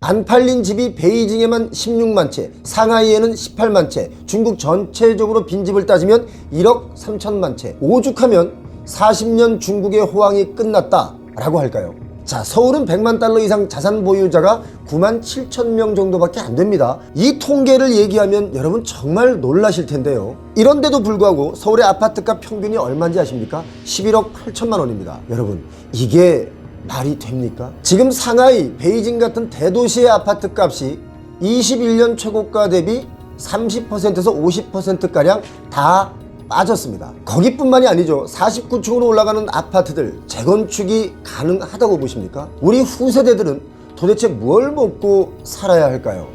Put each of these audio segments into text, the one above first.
안 팔린 집이 베이징에만 16만 채, 상하이에는 18만 채, 중국 전체적으로 빈집을 따지면 1억 3천만 채. 오죽하면 40년 중국의 호황이 끝났다 라고 할까요? 자, 서울은 100만 달러 이상 자산 보유자가 9만 7천 명 정도밖에 안 됩니다. 이 통계를 얘기하면 여러분 정말 놀라실 텐데요. 이런데도 불구하고 서울의 아파트가 평균이 얼마인지 아십니까? 11억 8천만 원입니다. 여러분, 이게 말이 됩니까? 지금 상하이, 베이징 같은 대도시의 아파트 값이 21년 최고가 대비 30%에서 50%가량 다 빠졌습니다. 거기뿐만이 아니죠. 49층으로 올라가는 아파트들 재건축이 가능하다고 보십니까? 우리 후세대들은 도대체 뭘 먹고 살아야 할까요?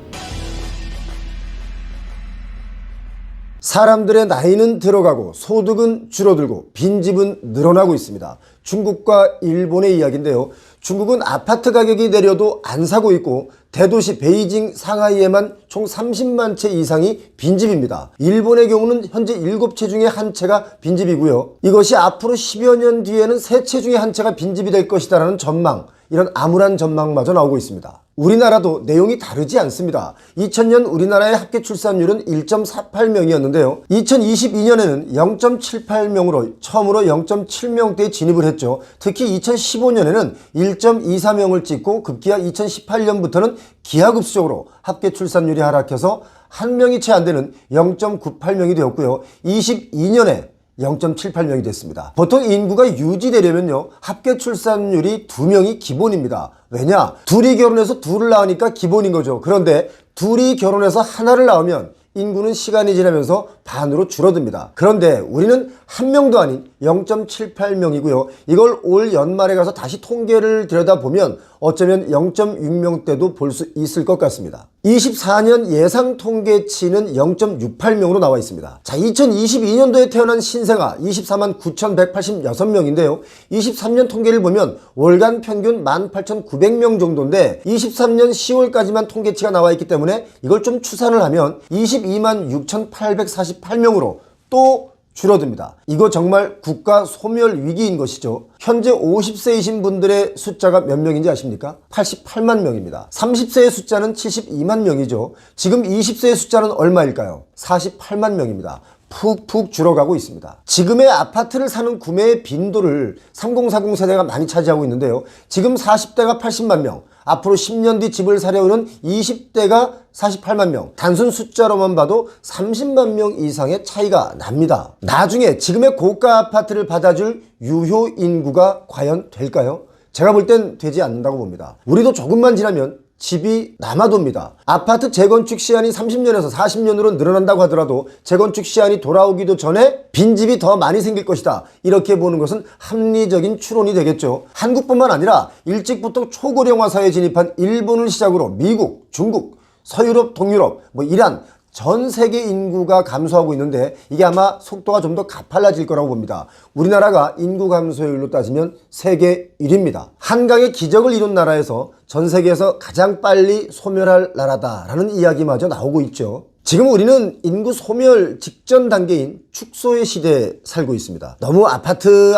사람들의 나이는 들어가고 소득은 줄어들고 빈집은 늘어나고 있습니다. 중국과 일본의 이야기인데요. 중국은 아파트 가격이 내려도 안 사고 있고 대도시 베이징, 상하이에만 총 30만 채 이상이 빈집입니다. 일본의 경우는 현재 7채 중에 1채가 빈집이고요. 이것이 앞으로 10여 년 뒤에는 3채 중에 1채가 빈집이 될 것이다라는 전망, 이런 암울한 전망마저 나오고 있습니다. 우리나라도 내용이 다르지 않습니다. 2000년 우리나라의 합계 출산율은 1.48명이었는데요. 2022년에는 0.78명으로 처음으로 0.7명대에 진입을 했죠. 특히 2015년에는 1.24명을 찍고 급기야 2018년부터는 기하급수적으로 합계 출산율이 하락해서 한 명이 채 안 되는 0.98명이 되었고요. 22년에 0.78명이 됐습니다. 보통 인구가 유지되려면요, 합계 출산율이 2명이 기본입니다. 왜냐? 둘이 결혼해서 둘을 낳으니까 기본인 거죠. 그런데 둘이 결혼해서 하나를 낳으면 인구는 시간이 지나면서 반으로 줄어듭니다. 그런데 우리는 한 명도 아닌 0.78명이고요. 이걸 올 연말에 가서 다시 통계를 들여다보면 어쩌면 0.6명대도 볼 수 있을 것 같습니다. 24년 예상 통계치는 0.68명으로 나와 있습니다. 자, 2022년도에 태어난 신생아 24만 9,186명인데요. 23년 통계를 보면 월간 평균 18,900명 정도인데 23년 10월까지만 통계치가 나와 있기 때문에 이걸 좀 추산을 하면 22만 6,848명으로 또 줄어듭니다. 이거 정말 국가 소멸 위기인 것이죠. 현재 50세이신 분들의 숫자가 몇 명인지 아십니까? 88만 명입니다. 30세의 숫자는 72만 명이죠. 지금 20세의 숫자는 얼마일까요? 48만 명입니다. 푹푹 줄어가고 있습니다. 지금의 아파트를 사는 구매의 빈도를 3040 세대가 많이 차지하고 있는데요. 지금 40대가 80만 명, 앞으로 10년 뒤 집을 사려는 20대가 48만 명, 단순 숫자로만 봐도 30만 명 이상의 차이가 납니다. 나중에 지금의 고가 아파트를 받아줄 유효 인구가 과연 될까요? 제가 볼 땐 되지 않는다고 봅니다. 우리도 조금만 지나면 집이 남아돕니다. 아파트 재건축 시한이 30년에서 40년으로 늘어난다고 하더라도 재건축 시한이 돌아오기도 전에 빈집이 더 많이 생길 것이다. 이렇게 보는 것은 합리적인 추론이 되겠죠. 한국뿐만 아니라 일찍부터 초고령화 사회에 진입한 일본을 시작으로 미국, 중국, 서유럽, 동유럽, 이란, 전 세계 인구가 감소하고 있는데 이게 아마 속도가 좀 더 가팔라질 거라고 봅니다. 우리나라가 인구 감소율로 따지면 세계 1위입니다. 한강의 기적을 이룬 나라에서 전 세계에서 가장 빨리 소멸할 나라다라는 이야기마저 나오고 있죠. 지금 우리는 인구 소멸 직전 단계인 축소의 시대에 살고 있습니다. 너무 아파트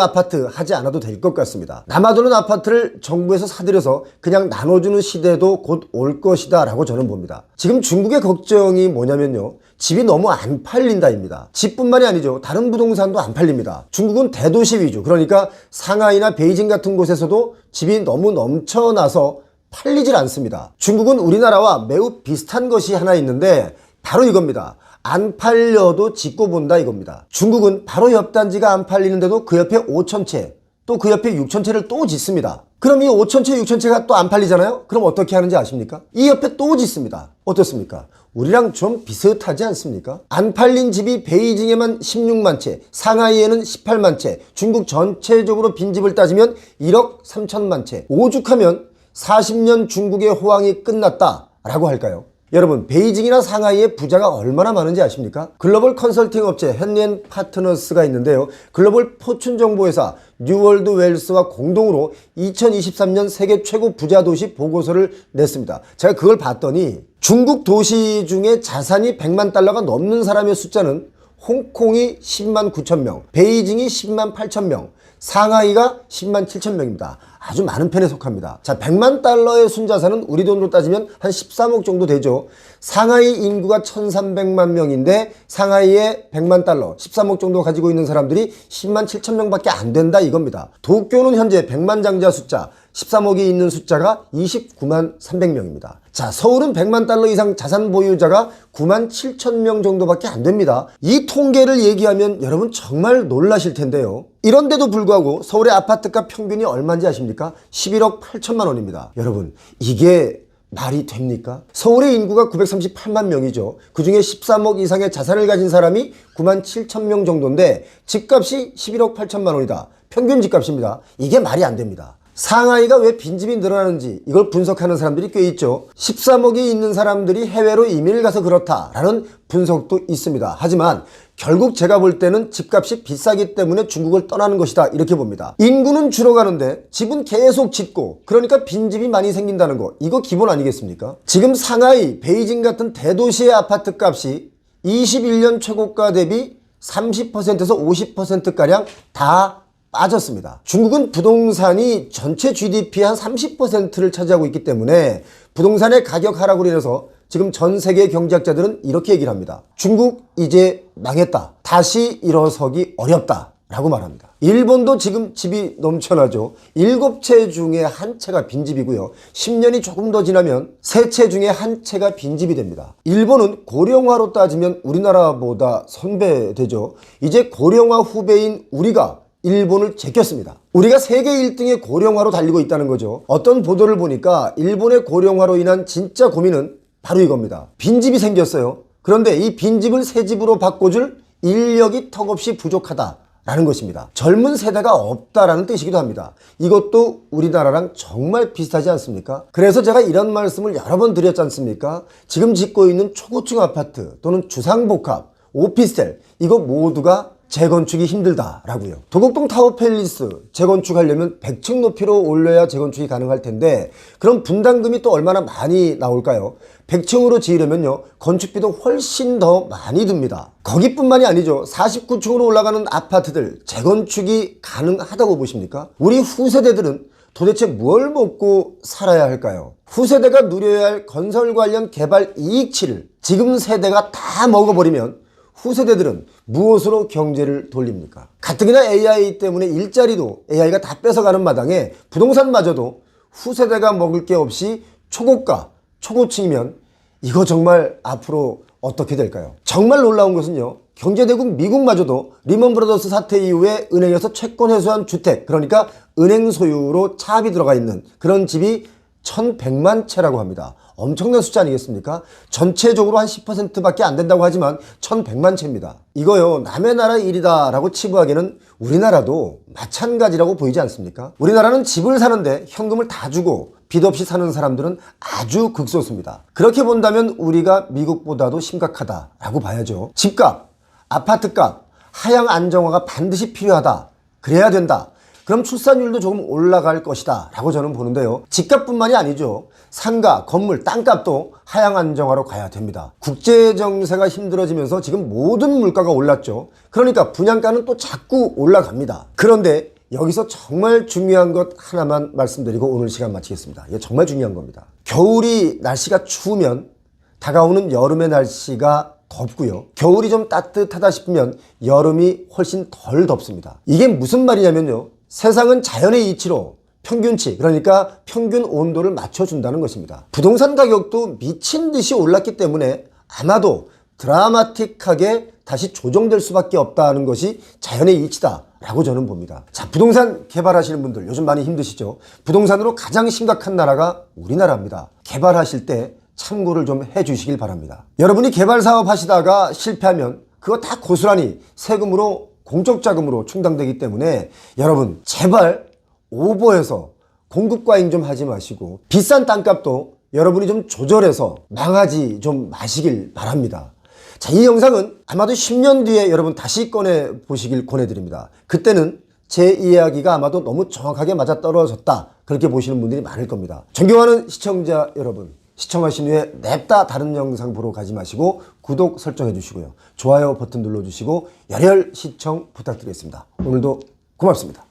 하지 않아도 될 것 같습니다. 남아도는 아파트를 정부에서 사들여서 그냥 나눠주는 시대도 곧 올 것이다 라고 저는 봅니다. 지금 중국의 걱정이 뭐냐면요, 집이 너무 안 팔린다입니다. 집뿐만이 아니죠, 다른 부동산도 안 팔립니다. 중국은 대도시 위주, 그러니까 상하이나 베이징 같은 곳에서도 집이 너무 넘쳐나서 팔리질 않습니다. 중국은 우리나라와 매우 비슷한 것이 하나 있는데 바로 이겁니다. 안 팔려도 짓고 본다 이겁니다. 중국은 바로 옆 단지가 안 팔리는데도 그 옆에 5,000채, 또 그 옆에 6,000채를 또 짓습니다. 그럼 이 5,000채, 6,000채가 또 안 팔리잖아요? 그럼 어떻게 하는지 아십니까? 이 옆에 또 짓습니다. 어떻습니까? 우리랑 좀 비슷하지 않습니까? 안 팔린 집이 베이징에만 16만 채, 상하이에는 18만 채, 중국 전체적으로 빈집을 따지면 1억 3천만 채. 오죽하면 40년 중국의 호황이 끝났다 라고 할까요? 여러분, 베이징이나 상하이에 부자가 얼마나 많은지 아십니까? 글로벌 컨설팅 업체 헨리앤 파트너스가 있는데요. 글로벌 포춘 정보회사 뉴월드 웰스와 공동으로 2023년 세계 최고 부자 도시 보고서를 냈습니다. 제가 그걸 봤더니 중국 도시 중에 자산이 100만 달러가 넘는 사람의 숫자는 홍콩이 10만 9천 명, 베이징이 10만 8천 명, 상하이가 10만 7천 명입니다. 아주 많은 편에 속합니다. 자, 100만 달러의 순자산은 우리 돈으로 따지면 한 13억 정도 되죠. 상하이 인구가 1300만 명인데 상하이에 100만 달러, 13억 정도 가지고 있는 사람들이 10만 7천 명밖에 안 된다 이겁니다. 도쿄는 현재 100만 장자 숫자, 13억이 있는 숫자가 29만 300명입니다. 자, 서울은 100만 달러 이상 자산 보유자가 9만 7천 명 정도밖에 안 됩니다. 이 통계를 얘기하면 여러분 정말 놀라실 텐데요. 이런데도 불구하고 서울의 아파트가 평균이 얼마인지 아십니까? 11억 8천만 원입니다. 여러분, 이게 말이 됩니까? 서울의 인구가 938만 명이죠. 그 중에 13억 이상의 자산을 가진 사람이 9만 7천 명 정도인데 집값이 11억 8천만 원이다. 평균 집값입니다. 이게 말이 안 됩니다. 상하이가 왜 빈집이 늘어나는지 이걸 분석하는 사람들이 꽤 있죠. 13억이 있는 사람들이 해외로 이민을 가서 그렇다라는 분석도 있습니다. 하지만 결국 제가 볼 때는 집값이 비싸기 때문에 중국을 떠나는 것이다 이렇게 봅니다. 인구는 줄어가는데 집은 계속 짓고 그러니까 빈집이 많이 생긴다는 거, 이거 기본 아니겠습니까? 지금 상하이, 베이징 같은 대도시의 아파트 값이 21년 최고가 대비 30%에서 50%가량 다 빠졌습니다. 중국은 부동산이 전체 GDP의 한 30%를 차지하고 있기 때문에 부동산의 가격 하락으로 인해서 지금 전 세계 경제학자들은 이렇게 얘기를 합니다. 중국 이제 망했다. 다시 일어서기 어렵다 라고 말합니다. 일본도 지금 집이 넘쳐나죠. 7채 중에 한 채가 빈집이고요. 10년이 조금 더 지나면 3채 중에 한 채가 빈집이 됩니다. 일본은 고령화로 따지면 우리나라보다 선배되죠. 이제 고령화 후배인 우리가 일본을 제꼈습니다. 우리가 세계 1등의 고령화로 달리고 있다는 거죠. 어떤 보도를 보니까 일본의 고령화로 인한 진짜 고민은 바로 이겁니다. 빈집이 생겼어요. 그런데 이 빈집을 새 집으로 바꿔줄 인력이 턱없이 부족하다라는 것입니다. 젊은 세대가 없다라는 뜻이기도 합니다. 이것도 우리나라랑 정말 비슷하지 않습니까? 그래서 제가 이런 말씀을 여러 번 드렸지 않습니까? 지금 짓고 있는 초고층 아파트 또는 주상복합, 오피스텔 이거 모두가 재건축이 힘들다라고요. 도곡동 타워팰리스 재건축하려면 100층 높이로 올려야 재건축이 가능할 텐데 그럼 분담금이 또 얼마나 많이 나올까요? 100층으로 지으려면요 건축비도 훨씬 더 많이 듭니다. 거기뿐만이 아니죠. 49층으로 올라가는 아파트들 재건축이 가능하다고 보십니까? 우리 후세대들은 도대체 뭘 먹고 살아야 할까요? 후세대가 누려야 할 건설 관련 개발 이익치를 지금 세대가 다 먹어버리면 후세대들은 무엇으로 경제를 돌립니까? 가뜩이나 AI 때문에 일자리도 AI가 다 뺏어가는 마당에 부동산마저도 후세대가 먹을 게 없이 초고가, 초고층이면 이거 정말 앞으로 어떻게 될까요? 정말 놀라운 것은요. 경제대국 미국마저도 리먼 브라더스 사태 이후에 은행에서 채권 회수한 주택, 그러니까 은행 소유로 차압이 들어가 있는 그런 집이 1100만 채라고 합니다. 엄청난 숫자 아니겠습니까? 전체적으로 한 10%밖에 안 된다고 하지만 1100만 채입니다. 이거요 남의 나라 일이다 라고 치부하기에는 우리나라도 마찬가지라고 보이지 않습니까? 우리나라는 집을 사는데 현금을 다 주고 빚 없이 사는 사람들은 아주 극소수입니다. 그렇게 본다면 우리가 미국보다도 심각하다라고 봐야죠. 집값, 아파트값, 하향 안정화가 반드시 필요하다. 그래야 된다. 그럼 출산율도 조금 올라갈 것이다 라고 저는 보는데요. 집값뿐만이 아니죠. 상가, 건물, 땅값도 하향 안정화로 가야 됩니다. 국제정세가 힘들어지면서 지금 모든 물가가 올랐죠. 그러니까 분양가는 또 자꾸 올라갑니다. 그런데 여기서 정말 중요한 것 하나만 말씀드리고 오늘 시간 마치겠습니다. 이게 정말 중요한 겁니다. 겨울이 날씨가 추우면 다가오는 여름의 날씨가 덥고요. 겨울이 좀 따뜻하다 싶으면 여름이 훨씬 덜 덥습니다. 이게 무슨 말이냐면요. 세상은 자연의 이치로 평균치, 그러니까 평균 온도를 맞춰준다는 것입니다. 부동산 가격도 미친 듯이 올랐기 때문에 아마도 드라마틱하게 다시 조정될 수밖에 없다는 것이 자연의 이치다 라고 저는 봅니다. 자, 부동산 개발하시는 분들 요즘 많이 힘드시죠? 부동산으로 가장 심각한 나라가 우리나라입니다. 개발하실 때 참고를 좀 해주시길 바랍니다. 여러분이 개발 사업 하시다가 실패하면 그거 다 고스란히 세금으로 공적 자금으로 충당되기 때문에 여러분 제발 오버해서 공급 과잉 좀 하지 마시고 비싼 땅값도 여러분이 좀 조절해서 망하지 좀 마시길 바랍니다. 자, 이 영상은 아마도 10년 뒤에 여러분 다시 꺼내 보시길 권해드립니다. 그때는 제 이야기가 아마도 너무 정확하게 맞아떨어졌다 그렇게 보시는 분들이 많을 겁니다. 존경하는 시청자 여러분, 시청하신 후에 냅다 다른 영상 보러 가지 마시고 구독 설정해 주시고요. 좋아요 버튼 눌러주시고 열혈 시청 부탁드리겠습니다. 오늘도 고맙습니다.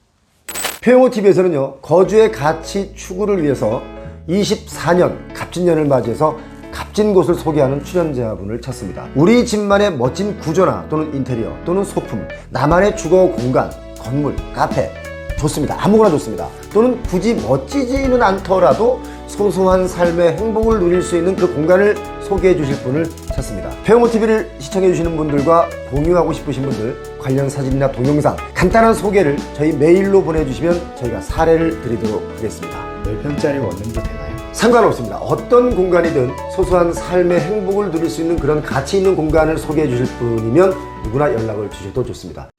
표영호TV에서는요, 거주의 가치 추구를 위해서 24년 갑진년을 맞이해서 값진 곳을 소개하는 출연자분을 찾습니다. 우리 집만의 멋진 구조나 또는 인테리어 또는 소품, 나만의 주거 공간, 건물, 카페 좋습니다. 아무거나 좋습니다. 또는 굳이 멋지지는 않더라도 소소한 삶의 행복을 누릴 수 있는 그 공간을 소개해 주실 분을 찾습니다. 표영호TV를 시청해 주시는 분들과 공유하고 싶으신 분들 관련 사진이나 동영상 간단한 소개를 저희 메일로 보내주시면 저희가 사례를 드리도록 하겠습니다. 몇 평짜리 원룸도 되나요? 상관없습니다. 어떤 공간이든 소소한 삶의 행복을 누릴 수 있는 그런 가치 있는 공간을 소개해 주실 분이면 누구나 연락을 주셔도 좋습니다.